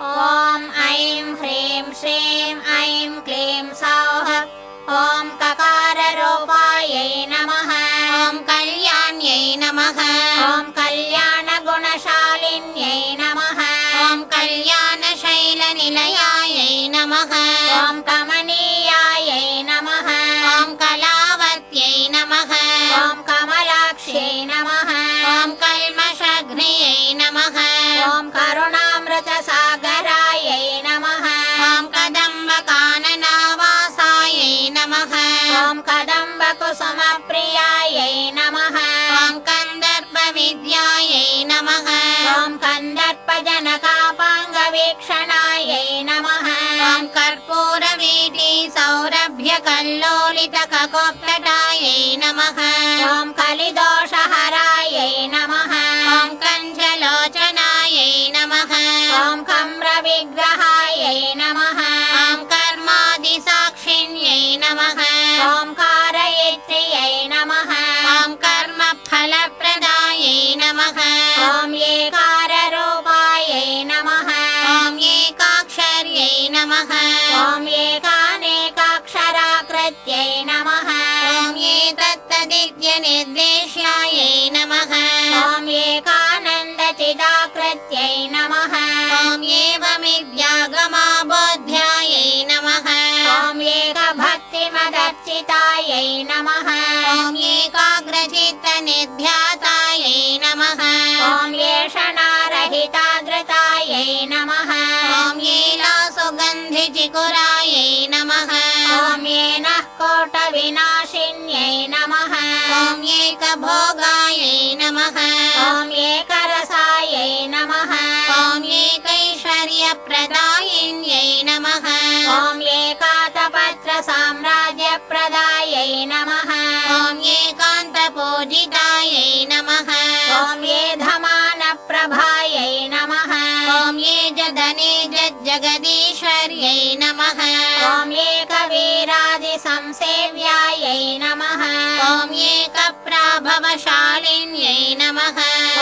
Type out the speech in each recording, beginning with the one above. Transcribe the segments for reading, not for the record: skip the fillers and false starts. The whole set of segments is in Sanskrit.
ॐ ऐं ह्रीं श्रीं ऐं क्लीं सौः ॐ ककाररूपायै नमः। ॐ कल्याण्यै नमः। ॐ कल्याणगुणशालिन्यै नमः। ॐ कल्याणशैलनिलयायै नमः। ॐ कमनीयायै नमः। ॐ कलावत्यै नमः। ॐ कमलाक्ष्यै नमः। ॐ कल्मषघ्नियै नमः। ॐ करुणामृतसागरायै नमः। ॐ कदम्बकाननवासायै नमः। ॐ कदम्बकुसुमप्रियायै नमः। ॐ कन्दर्पविद्यायै नमः। ॐ कन्दर्पजनकापाङ्गवीक्षणायै नमः। ॐ कर्पूरवीटी सौरभ्यकल्लोलितककोत्कटायै नमः। ॐ कलिदोषहरायै नमः। ॐ कञ्जलोचनायै नमः। ॐ कम्रविग्रहायै नमः। ॐ कर्मादिसाक्षिण्यै नमः। ॐ कारयित्र्यै नमः। ॐ कर्मफलप्रदायै नमः। ॐ एकाररूपायै नमः। ॐ एकाक्षर्यै नमः। ॐ एकानेकाक्षराकृत्यै नमः। ॐ एतत्तदित्यनिर्देश्यायै नमः। ॐ एकानन्दचिदाकृत्यै नमः। ॐ एवमिद्यागमाबोध्यायै नमः। ॐ एकभक्तिमदर्चितायै नमः। ॐ एकाग्रचित्तनिध्यातायै नमः। ॐ येषणारहितादृतायै नमः। ॐ येलासुगन्धिचिकुरायै नमः। ॐ येनः कोटविनाशिन्यै नमः। ॐ एकभोगायै नमः। ॐ एकरसायै नमः। ॐ एकैश्वर्यप्रदायिन्यै नमः। ॐ एकातपत्रसाम्राज्यप्रदायै नमः। ॐ एकान्तपूजितायै नमः। ॐ एधमानप्रभायै नमः। ॐ एजदनेजज्जगदीश्वर्यै नमः। ॐ एकवीरादिसंसेव्यायै नमः। ॐ एकप्राभवशालिन्यै नमः।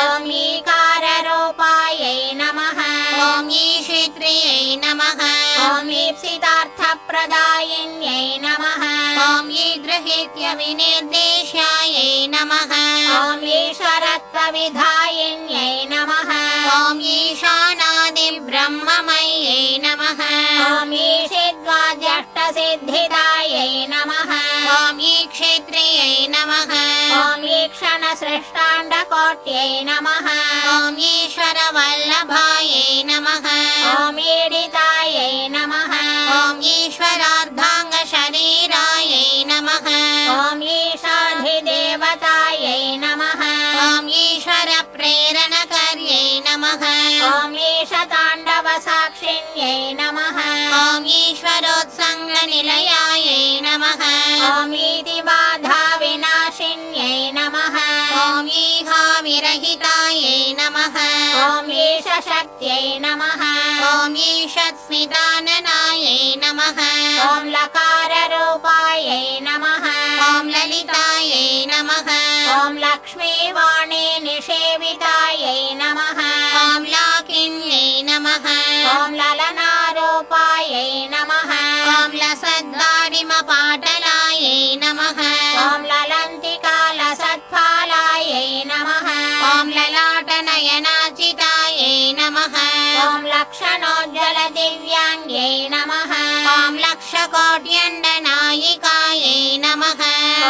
ॐ ईकाररूपायै नमः। ॐ ईशित्र्यै नमः। ॐ ईप्सितार्थप्रदायिन्यै नमः। ॐ ईदृहित्यविनिर्देश्यायै नमः। ॐ ईश्वरत्वविधायिन्यै नमः। ॐ ईशानादिब्रह्ममय्यै नमः। ॐ ईषिद्वाद्यष्टसिद्धिदायै नमः। ॐ ईक्षेत्र्यै नमः। ॐ ईक्षणसृष्टाण्डकोट्यै नमः। ॐ ईश्वरवल्लभायै नमः। ॐ ईडितायै नमः। ॐ ईश्वरार्धाङ्गशरीरायै नमः। ॐ ईशाधिदेवतायै नमः। ॐ ईश्वरप्रेरणकर्यै नमः। ॐ ईशताण्डवसाक्षिण्यै नमः। ॐ ईश्वरोत्सङ्गनिलयायै नमः। ॐ ईतिबाधाविनाशिन्यै नमः। ॐ ईहाविरहितायै नमः। ॐ ईशशक्त्यै नमः। ॐ ईषत्स्मिताननायै नमः। ॐ लकाररूपायै नमः। ॐ ललितायै नमः। ॐ लक्ष्मीवाणी निषेवितायै नमः। ॐ लाकिन्यै नमः। ॐ ललनारूपायै नमः। ॐ लसद्दारिमपाटलायै नमः। ॐ ललन्तिकालसत्फलायै नमः। ॐ ललाटनयनाचितायै नमः। ॐ लक्षणोज्ज्वलदिव्याङ्ग्यै नमः। ॐ लक्षकोट्यण्डनायिकायै नमः।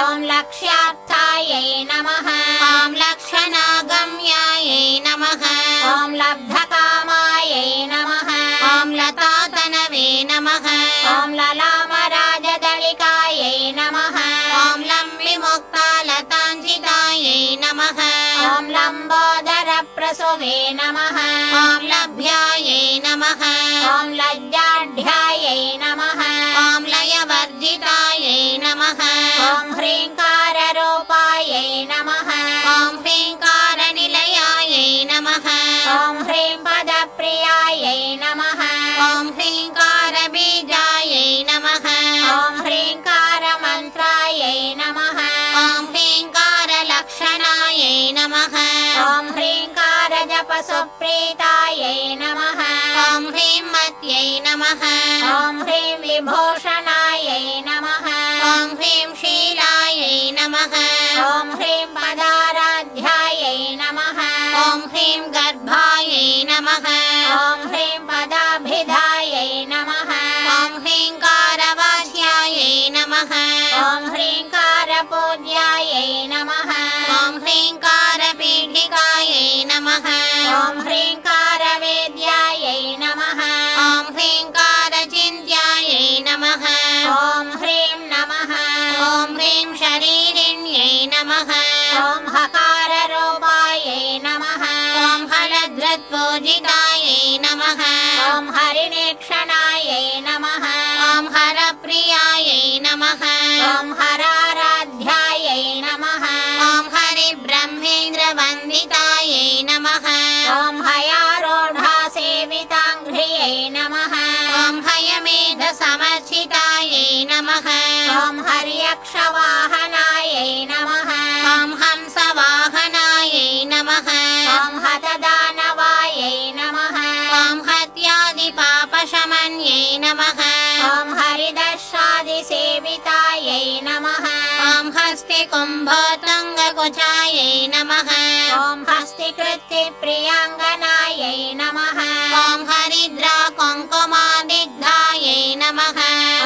ॐ लक्ष्यार्थायै नमः। ॐ लक्षणागम्यायै नमः। ॐ लब्धकामायै नमः। ॐ लतातनवे नमः। ॐ ललामराजदलिकायै नमः। ॐ लम्बिमुक्तालताञ्चितायै नमः। ॐ लम्बोदरप्रसुवे नमः। ॐ लभ्यायै नमः। ॐ लज्जाढ्यायै नमः। ॐ लयवर्जितायै नमः। ॐ ह्रीङ्काररूपायै नमः। ॐ ह्रीङ्कारनिलयायै नमः। ॐ ह्रीं पदप्रियायै नमः। ॐ ह्रीङ्कारबीजायै नमः। ॐ ह्रीङ्कारमन्त्रायै नमः। ॐ ह्रीङ्कारलक्षणायै नमः। ॐ ह्रीङ्कारजपसुप्रीतायै नमः। ॐ ह्रीं नमः ॐ ह्रीं विभूषणायै नमः ॐ ह्रीं शीलायै नमः ॐ ह्रीं पदाराध्यायै नमः ॐ ह्रीं गर्भायै नमः ॐ ह्रीं पदाभिधायै नमः ॐ ह्रीं कारवास्यायै नमः ॐ ह्रीं कारपूज्यायै नमः ॐ ह्रीं कारपीठिकायै नमः ॐ ह्रीं कारवेद्यायै नमः ॐ ह्रीं कारचिन्त्यायै नमः ॐ ह्रीं नमः ॐ ह्रीं शरीरिण्यै नमः ॐ हकाररूपायै नमः ॐ हलधृत्पूजितायै नमः ॐ हरिणेक्षणायै नमः ॐ हरप्रियायै नमः ॐ हराराध्यायै नमः ॐ हरिब्रह्मेन्द्रवन्दितायै नमः ॐ हयारूढासेविताङ्घ्रियै नमः ॐ हयमेधसमर्चितायै नमः ॐ हर्यक्षवाहनायै नमः ॐ हंसवाहनायै नमः ॐ हतदानवायै नमः ॐ हत्यादिपापशमन्यै नमः ॐ हरिदर्शादिसेवितायै नमः ॐ हस्तिकुम्भोत्तङ्गकुचायै नमः ॐ हस्तिकृत्तिप्रियाङ्गनायै नमः ॐ हरिद्राकुङ्कुमादिग्धायै नमः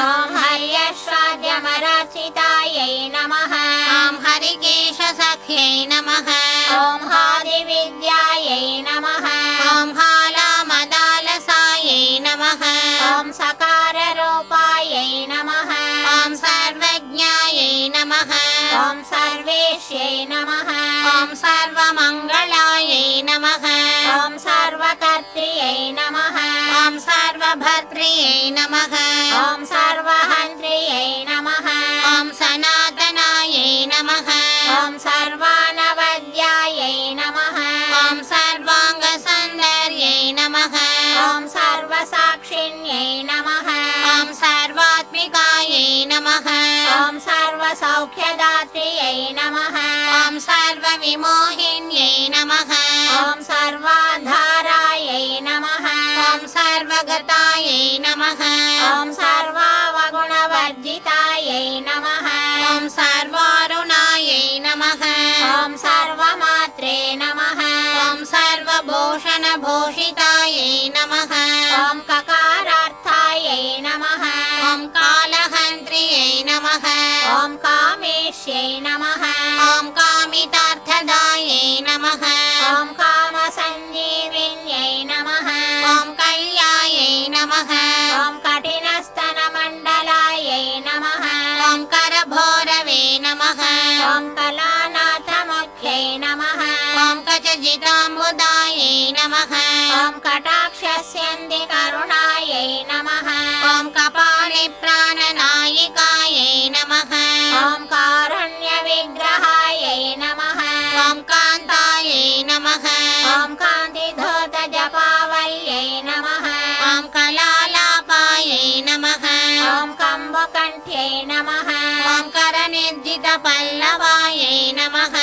ॐ हर्यश्राद्यमराचितायै नमः ॐ हरिकेशसख्यै नमः ॐ हादिविद्यायै नमः ॐ हालामदालसायै नमः ॐ सकाररूपायै नमः ॐ सर्वज्ञायै नमः ॐ सर्वेश्यै नमः ॐ सर्वमङ्गलायै नमः ॐ सर्वकर्त्र्यै नमः ॐ सर्वभर्त्र्यै नमः ॐ सर्वहन्त्र्यै नमः ॐ सनातनायै नमः ॐ सर्वानवद्यायै नमः ॐ सर्वाङ्गसौन्दर्यै नमः ॐ सर्वसाक्षिण्यै नमः ॐ सर्वात्मिकायै नमः ॐ सर्वसौख्यदात्र्यै नमः ॐ सर्वविमोहिन्यै नमः ॐ सर्वाधारायै नमः ॐ सर्वगतायै नमः ॐ सर्वावगुणवर्जितायै नमः ॐ सर्वारुणायै नमः ॐ सर्वमात्रे नमः ॐ सर्वभूषणभूषितायै नमः ॐ ककारार्थायै नमः ॐ कालहन्त्र्यै नमः ॐ कामेश्यै नमः ॐ कामितार्थदायै नमः ॐ कामसञ्जीविन्यै नमः ॐ कल्यायै नमः ॐ कठिनस्तनमण्डलायै नमः ॐ करभोरवे नमः ॐ कलानाथमुख्यै नमः ॐ कचजिताम्बुदायै नमः ॐ कटाक्षस्यन्दिकरुणायै नमः ॐ कपालिप्राणनायिकायै नमः ॐ कारुण्यविग्रहायै नमः ॐ कान्तायै नमः ॐ कान्तिधूतजपावल्यै नमः ॐ कलालापायै नमः ॐ कम्बुकण्ठ्यै नमः ॐ करनिर्जितपल्लवायै नमः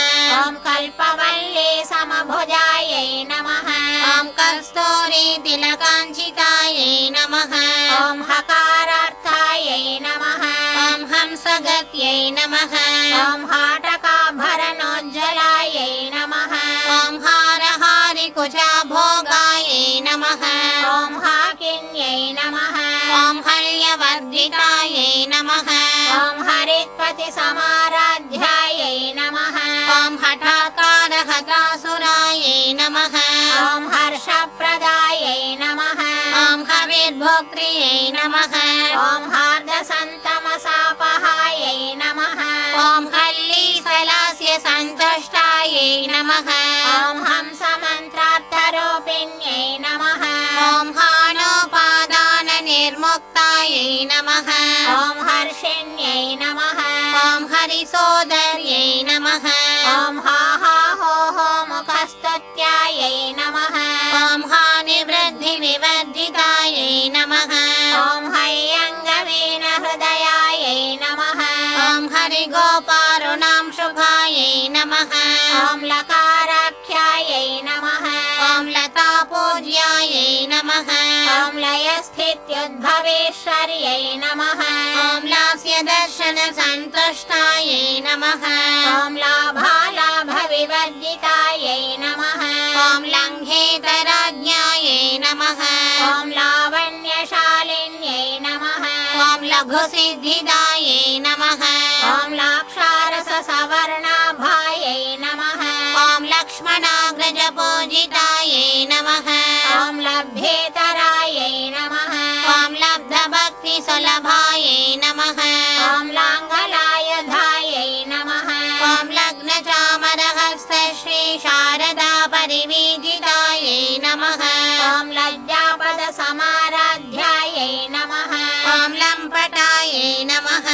ॐ कल्पवल्ली समभुजायै नमः ॐ कस्तूरीतिलकाञ्चितायै नमः ॐ हकारार्थायै नमः ॐ हंसगत्यै नमः ॐ हाटकाभरणोज्ज्वलायै नमः ॐ हारहारिकुचाभोगायै नमः ॐ हाकिन्यै नमः ॐ हल्यवर्धितायै नमः ॐ हरित्पतिसमाराध्यायै नमः ॐ हठाकारहतासुरायै नमः ॐ हर्षप्रदायै नमः ॐ हविर्भोक्त्र्यै नमः ॐ हार्दसन्तमसापहायै नमः ॐ हल्लीसलास्यसन्तुष्टायै नमः ॐ हंसमन्त्रार्थरूपिण्यै नमः ॐ हानोपादाननिर्मुक्तायै नमः ॐ हर्षिण्यै नमः ॐ हरिसोदर्यै नमः ॐ हा हा हो हो मुखस्तुत्यायै नमः ॐ हानिवृद्धिविवर्धितायै नमः ॐ हय्यङ्गवीनहृदयायै नमः ॐ हरिगोपारुणां शुभायै नमः ॐ लकाराख्यायै नमः ॐ लतापूज्यायै नमः ॐ ॐ लयस्थित्युद्भवेश्वर्यै नमः ॐ लास्यदर्शनसन्तुष्टायै नमः ॐ लाभालाभविवर्जितायै नमः ॐ लङ्घेतराज्ञायै नमः ॐ लावण्यशालिन्यै नमः ॐ लघुसिद्धिदायै नमः ॐ लाक्षारससवर्णाभायै नमः ॐ लक्ष्मणाग्रजपूजितायै नमः ॐ लब्धेतरायै नमः ॐ लब्धभक्तिसुलभायै नमः ॐ लाङ्गलायुधायै नमः ॐ लग्नचामरहस्तश्रीशारदा परिवीजितायै नमः ॐ लज्जापदसमाराध्यायै नमः ॐ लम्पटायै नमः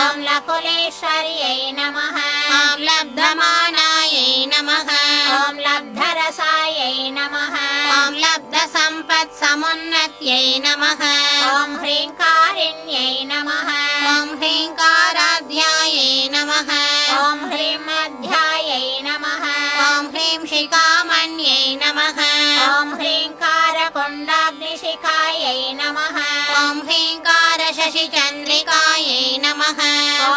ॐ लकुलेश्वर्यै नमः ॐ लब्धमानायै नमः ॐ लब्धरसायै नमः ॐ लब्धसम्पत्समुन्नत्यै नमः ॐ ह्रीङ्कारिण्यै नमः ॐ ह्रीङ्काराध्यायै नमः ॐ ह्रीमध्यायै नमः ॐ ह्रीं शिखामण्यै नमः ॐ ह्रीङ्कारकुण्डाग्निशिखायै नमः ॐ ह्रीङ्कारशशिचन्द्रिकायै नमः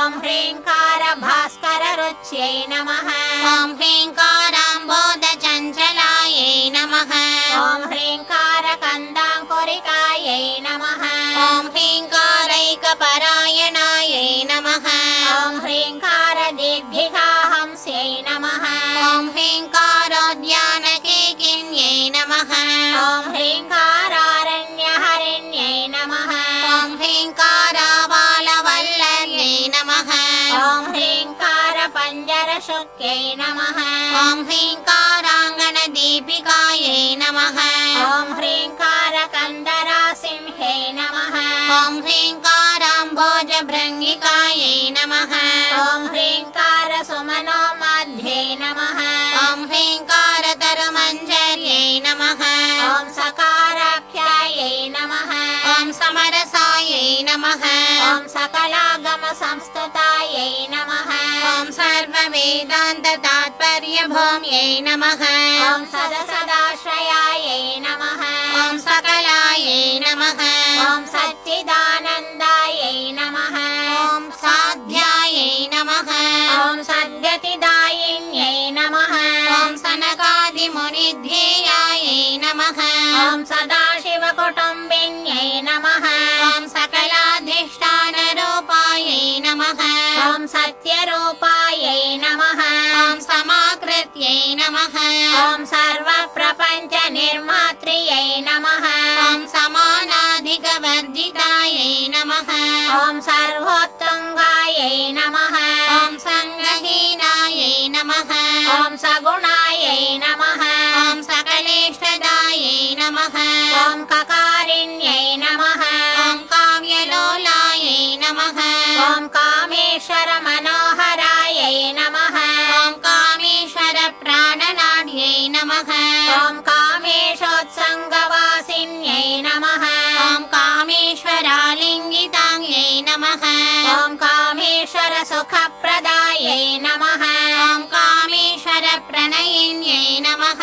ॐ ह्रीङ्कारभास्कररुच्यै नमः ॐ ह्रीङ्काराम्बोधचञ्चलायै नमः ॐ ह्रीङ्कारकन्दाङ्कुरिकायै नमः ॐ ह्रीङ्कारैकपरायणायै नमः ॐ ह्रीङ्कारदीर्घिकाहंस्यै नमः ॐ ह्रीङ्कारोद्यानकेकिन्यै नमः ॐ ह्रीङ्कारारण्यहरिण्यै नमः ॐ ह्रीङ्काराबालवल्लर्यै नमः ॐ ह्रीङ्कारपञ्जरशुक्यै नमः ॐ ह्रीङ्काराङ्गणदीपिकायै नमः ॐ ह्रीङ्कारकन्दरासिंह्यै नमः ॐ ह्रीङ्काराम्भोजभृङ्गिकायै नमः ॐ ह्रीङ्कारसुमनोमाध्ये नमः ॐ ह्रीङ्कारतरुमञ्जर्यै नमः ॐ सकाराख्यायै नमः ॐ समरसायै नमः ॐ सकलागमसंस्तुतायै नमः ॐ सर्ववेदान्ततात्पर्यभूम्यै नमः ॐ सदसदाश्रयायै नमः ॐ सकलायै नमः ॐ सच्चिदानन्दायै नमः ॐ साध्यायै नमः ॐ सद्गतिदायिन्यै नमः ॐ सनकादिमुनिध्येयायै नमः ॐ सदाशिवकुटुम्बिन्यै नमः ॐ सकलाधिष्ठानरूपायै नमः ॐ सत्यरूपायै नमः ॐ समाकृत्यै नमः ॐ सर्वप्रपञ्चनिर्मात्र्यै नमः ॐ समानाधिकवर्जितायै नमः ॐ सर्वोत्तुङ्गायै नमः ॐ सङ्गहीनायै नमः ॐ सगुणायै नमः ॐ सकलेष्टदायै नमः ॐ ककारिण्यै नमः ॐ काव्यलोलायै नमः ॐ कामेश्वरमनोहरायै नमः ॐ कामेश्वरप्राणनाड्यै नमः ॐ कामेशोत्सङ्गवासिन्यै नमः ॐ कामेश्वरालिङ्गिताङ्ग्यै नमः ॐ कामेश्वरसुखप्रदायै नमः ॐ कामेश्वरप्रणयिन्यै नमः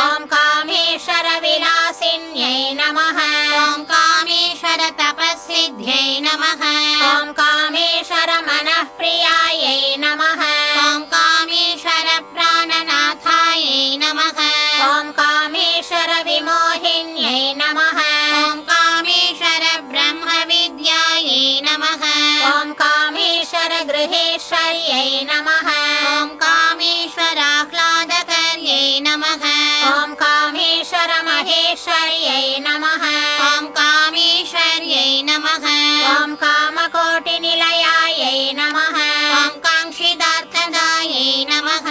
ॐ कामेश्वरविलासिन्यै नमः ॐ कामेश्वरतपस्सिद्ध्यै नमः ॐ कामेश्वरमनःप्रियायै नमः ॐ कामेश्वरप्राणनाथायै नमः ॐ कामेश्वरविमोहिन्यै नमः ॐ कामेश्वरब्रह्मविद्यायै नमः ॐ कामेश्वरगृहेश्वर्यै नमः ॐ कामेश्वराह्लादकर्यै नमः ॐ कामेश्वरमहेश्वर्यै नमः ॐ कामेश्वर्यै नमः ॐ कामकोटिनिलयायै नमः ॐ काङ्क्षितार्थदायै नमः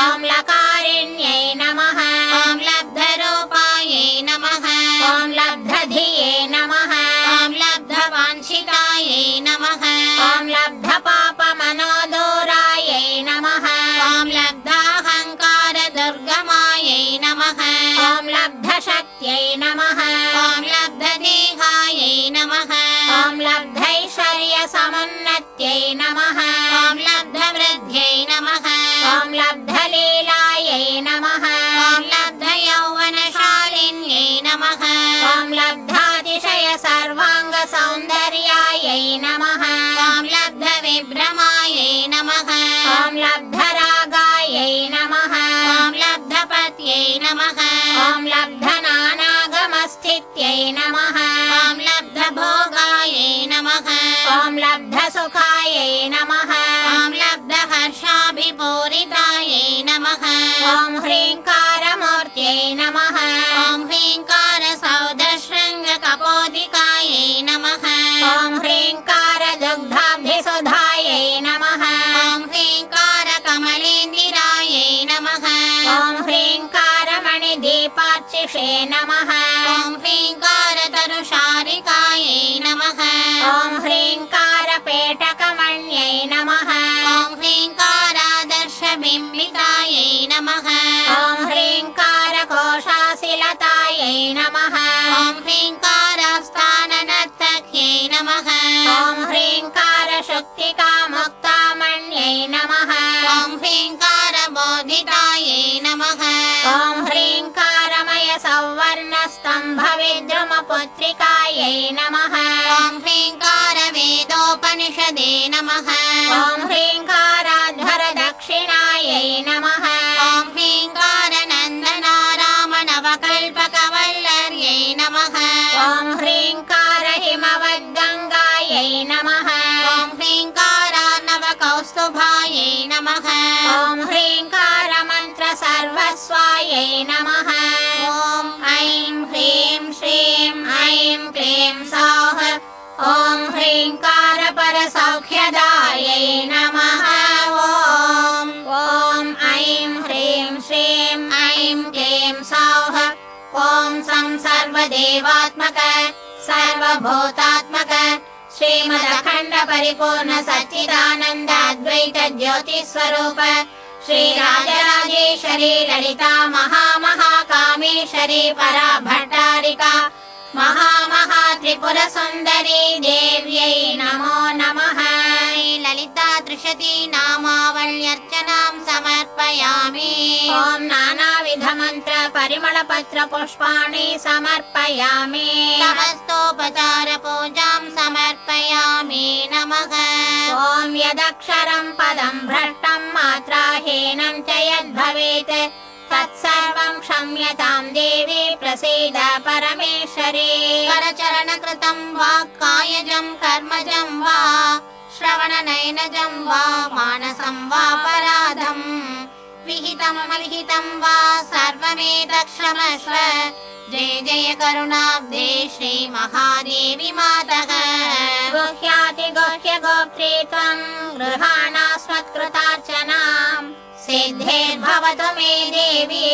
ॐ लकारिण्यै नमः ॐ लब्धरूपायै नमः ॐ लब्धधिये नमः ॐ लब्धवाञ्छितायै नमः ॐ लब्धपापमनोदूरायै नमः ॐ लब्धाहङ्कारदुर्गमायै नमः ॐ लब्धशक्त्यै नमः ॐ लब्धदेहायै नमः ॐ लब्धैश्वर्यसमुन्नत्यै नमः ॐ लब्धवृद्ध्यै नमः ॐ लब्धलीलायै नमः ॐ लब्धयौवनशालिन्यै नमः ॐ लब्धातिशय नमः ॐ लब्धविभ्रमायै नमः ॐ लब्धरागायै नमः ॐ लब्धपत्यै नमः ॐ लब्धनानागमस्थित्यै नमः ॐ लब्धभोगायै नमः ॐ लब्धसुखायै नमः ॐ लब्धहर्षाभिपूरितायै नमः ॐ ह्रीङ्कारमूर्त्यै नमः ॐ ह्रीङ्कारसौधशृङ्गकपोदिकायै नमः ॐ ह्रीङ्कारदुग्धाब्धिसुधायै नमः ॐ ह्रीङ्कारकमलेन्दिरायै नमः ॐ ह्रीङ्कारमणिदीपार्चिषे नमः ॐ ह्रीङ्कारतरुशारिकायै नमः ॐ ह्रीङ्कारपेटकमण्यै नमः ॐ ह्रीङ्कारादर्शबिम्बितायै नमः ॐ ह्रीङ्कारकोशाशिलतायै नमः ॐ ह्रीङ्कारस्थाननर्तक्यै नमः ॐ ह्रीङ्कारशक्तिकामुक्तामण्यै नमः ॐ ह्रीङ्कारबोधितायै नमः ॐ ह्रीङ्कारमयसौवर्णस्तम्भविद्रुमपुत्रिकायै नमः ॐ ह्रीङ्कारवेदोपनिषदे नमः ॐ ह्रीङ्काराध्वरदक्षिणायै नमः ॐ ह्रीङ्कारनन्दनारामनवकल्पकवल्लर्यै नमः ॐ ह्रीङ्कारहिमवद्गङ्गायै नमः ॐ ह्रीङ्कारार्णवकौस्तुभायै नमः ॐ ह्रीङ्कारमन्त्रसर्वस्वायै नमः ॐ ऐं ह्रीं श्रीं ऐं क्लीं सौः ॐ ह्रीङ्कारपरसौख्यदायै नमः ॐ ऐं ह्रीं श्रीं ऐं क्लीं सौः ॐ सर्वदेवात्मक सर्वभूतात्मक श्रीमदखण्ड परिपूर्ण सच्चिदानन्द अद्वैत ज्योतिस्वरूप श्रीराजराजेश्वरी ललिता महाकामेश्वरी परा भट्टारिका महात्रिपुरसुन्दरी देव्यै नमो नमः ललिता त्रिशती नामावल्यर्चनां समर्पयामि ॐ नानाविधमन्त्र परिमलपत्रपुष्पाणि समर्पयामि समस्तोपचारपूजां समर्पयामि नमः ॐ यदक्षरं पदं भ्रष्टं मात्राहीनं च यद्भवेत् तत्सर्वं क्षम्यतां देवी प्रसीद परमेश्वरी करचरणकृतं वा कायजं कर्मजं वा श्रवणनयनजं वा मानसं वा पराधं विहितं अविहितं वा सर्वमेतत्क्षमस्व जय जय करुणाब्धे श्री महादेवी मातः गुह्यातिगुह्यगोप्त्री त्वं गृहाणास्मत्कृतार्चनां सिद्धेर्भवतु मे देवी।